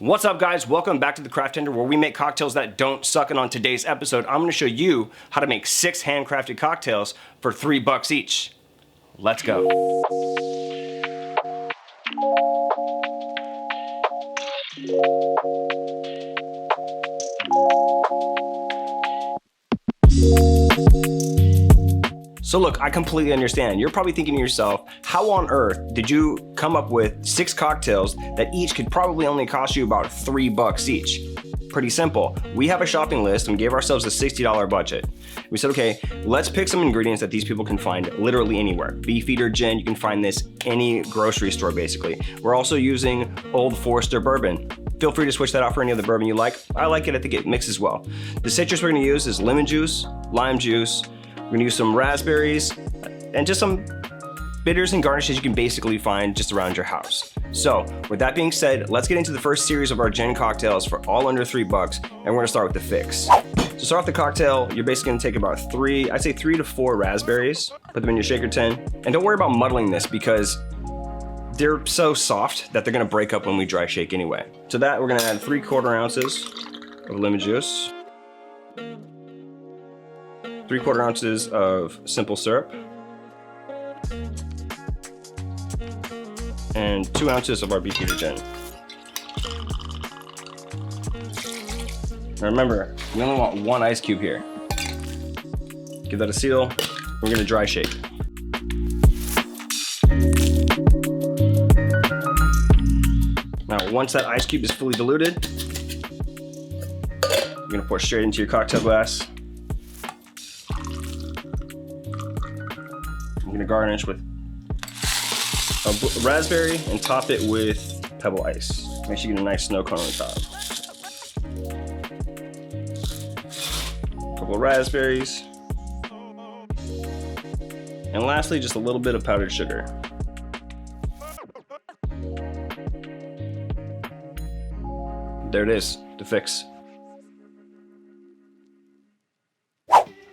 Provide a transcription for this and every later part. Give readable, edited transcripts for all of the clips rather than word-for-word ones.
What's up, guys? Welcome back to the Craft Tender, where we make cocktails that don't suck. And on today's episode, I'm going to show you how to make 6 handcrafted cocktails for $3 each. Let's go. So look, I completely understand. You're probably thinking to yourself, how on earth did you come up with 6 cocktails that each could probably only cost you about $3 each? Pretty simple. We have a shopping list and we gave ourselves a $60 budget. We said, okay, let's pick some ingredients that these people can find literally anywhere. Beefeater gin, you can find this any grocery store basically. We're also using Old Forester bourbon. Feel free to switch that out for any other bourbon you like. I like it, I think it mixes well. The citrus we're gonna use is lemon juice, lime juice. We're gonna use some raspberries and just some bitters and garnishes you can basically find just around your house. So with that being said, let's get into the first series of our gin cocktails for all under $3, and we're gonna start with the fix. To start off the cocktail, you're basically gonna take about 3 to 4 raspberries, put them in your shaker tin, and don't worry about muddling this because they're so soft that they're gonna break up when we dry shake anyway. To that, we're gonna add 3/4 ounces of lemon juice, 3/4 ounces of simple syrup, and 2 ounces of our beefeater gin. Now remember, we only want 1 ice cube here. Give that a seal. We're gonna dry shake. Now, once that ice cube is fully diluted, you're gonna pour straight into your cocktail glass. I'm gonna garnish with a raspberry and top it with pebble ice. Make sure you get a nice snow cone on the top. A couple of raspberries. And lastly, just a little bit of powdered sugar. There it is, the fix.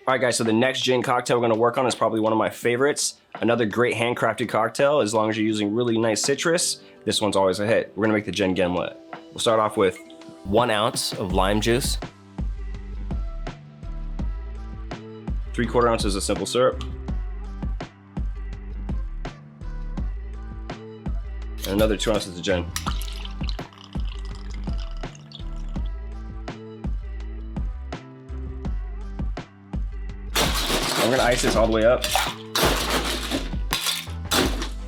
All right, guys, so the next gin cocktail we're gonna work on is probably one of my favorites. Another great handcrafted cocktail, as long as you're using really nice citrus. This one's always a hit. We're gonna make the Gin Gimlet. We'll start off with 1 ounce of lime juice, 3/4 ounces of simple syrup, and another 2 ounces of gin. I'm gonna ice this all the way up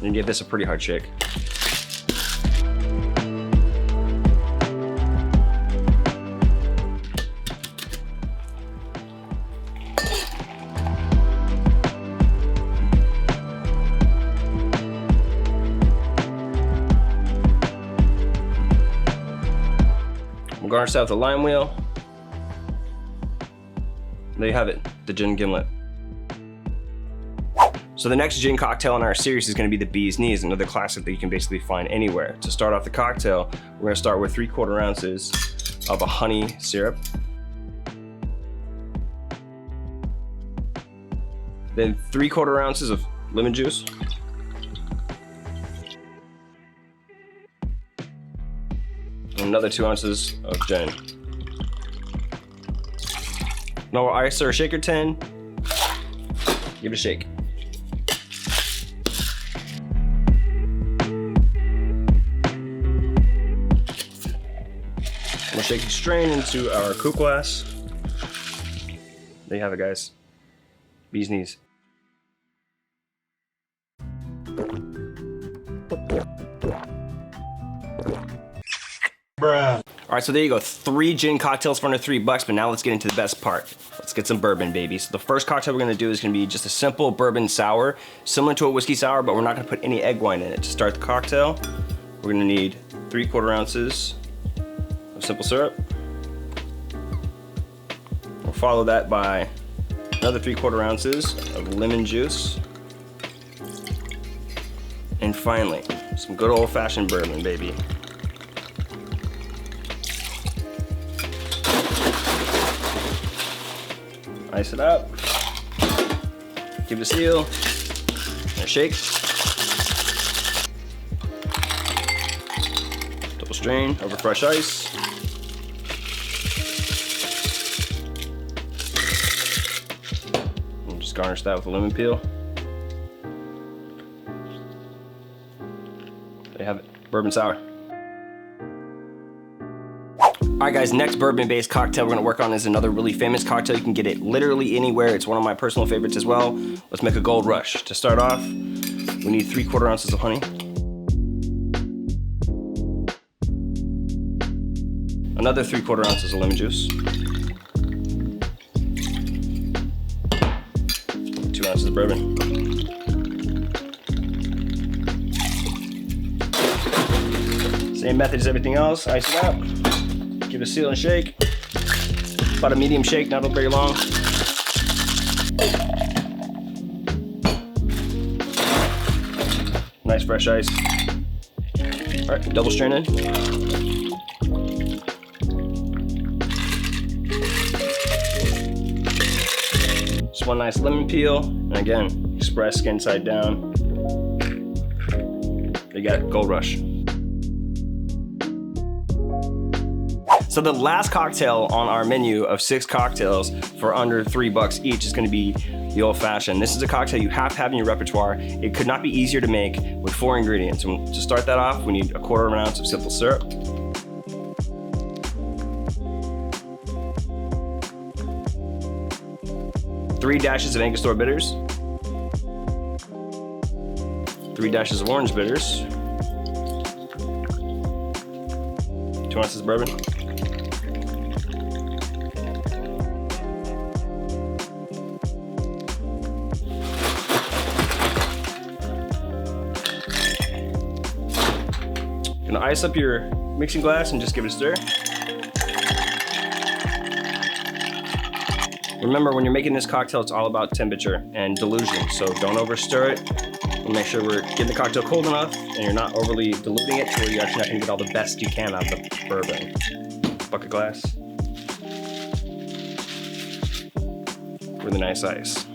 and give this a pretty hard shake. We'll garnish that with a lime wheel. There you have it, the Gin Gimlet. So the next gin cocktail in our series is gonna be the Bee's Knees, another classic that you can basically find anywhere. To start off the cocktail, we're gonna start with 3/4 ounces of a honey syrup. Then 3/4 ounces of lemon juice. And another 2 ounces of gin. Now we'll ice our shaker tin. Give it a shake. We'll shake it strain into our coupe glass. There you have it, guys. Bee's Knees. Bruh. All right, so there you go. 3 gin cocktails for under $3, but now let's get into the best part. Let's get some bourbon, baby. So the first cocktail we're gonna do is gonna be just a simple bourbon sour, similar to a whiskey sour, but we're not gonna put any egg white in it. To start the cocktail, we're gonna need 3/4 ounces of simple syrup. We'll follow that by another 3/4 ounces of lemon juice. And finally, some good old-fashioned bourbon, baby. Ice it up, give it a seal, and a shake. Strain over fresh ice. And just garnish that with a lemon peel. There you have it, Bourbon Sour. Alright guys, next bourbon-based cocktail we're gonna work on is another really famous cocktail. You can get it literally anywhere. It's one of my personal favorites as well. Let's make a Gold Rush. To start off, we need 3/4 ounces of honey. Another 3/4 ounces of lemon juice. 2 ounces of bourbon. Same method as everything else, ice it out. Give it a seal and shake. About a medium shake, not very long. Nice fresh ice. All right, double strain in. Just one nice lemon peel, and again, express skin side down. You got it, Gold Rush. So the last cocktail on our menu of 6 cocktails for under $3 each is gonna be the Old Fashioned. This is a cocktail you have to have in your repertoire. It could not be easier to make with 4 ingredients. And to start that off, we need 1/4 ounce of simple syrup. Three dashes of Angostura bitters. 3 dashes of orange bitters. 2 ounces of bourbon. Gonna ice up your mixing glass and just give it a stir. Remember, when you're making this cocktail, it's all about temperature and dilution, so don't over stir it. And make sure we're getting the cocktail cold enough and you're not overly diluting it to where you're actually not gonna get all the best you can out of the bourbon. Bucket glass. Really nice ice.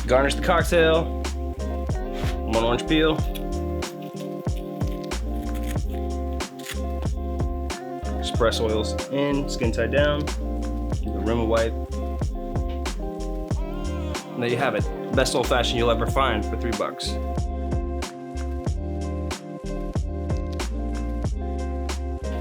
Garnish the cocktail, 1 orange peel, express oils in, skin tied down, give the rim a wipe. And there you have it, best old fashioned you'll ever find for $3.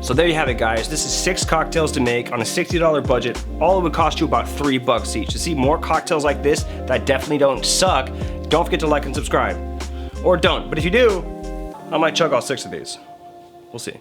So there you have it guys, this is 6 cocktails to make on a $60 budget. All it would cost you about $3 each. To see more cocktails like this that definitely don't suck, don't forget to like and subscribe. Or don't, but if you do, I might chug all 6 of these. We'll see.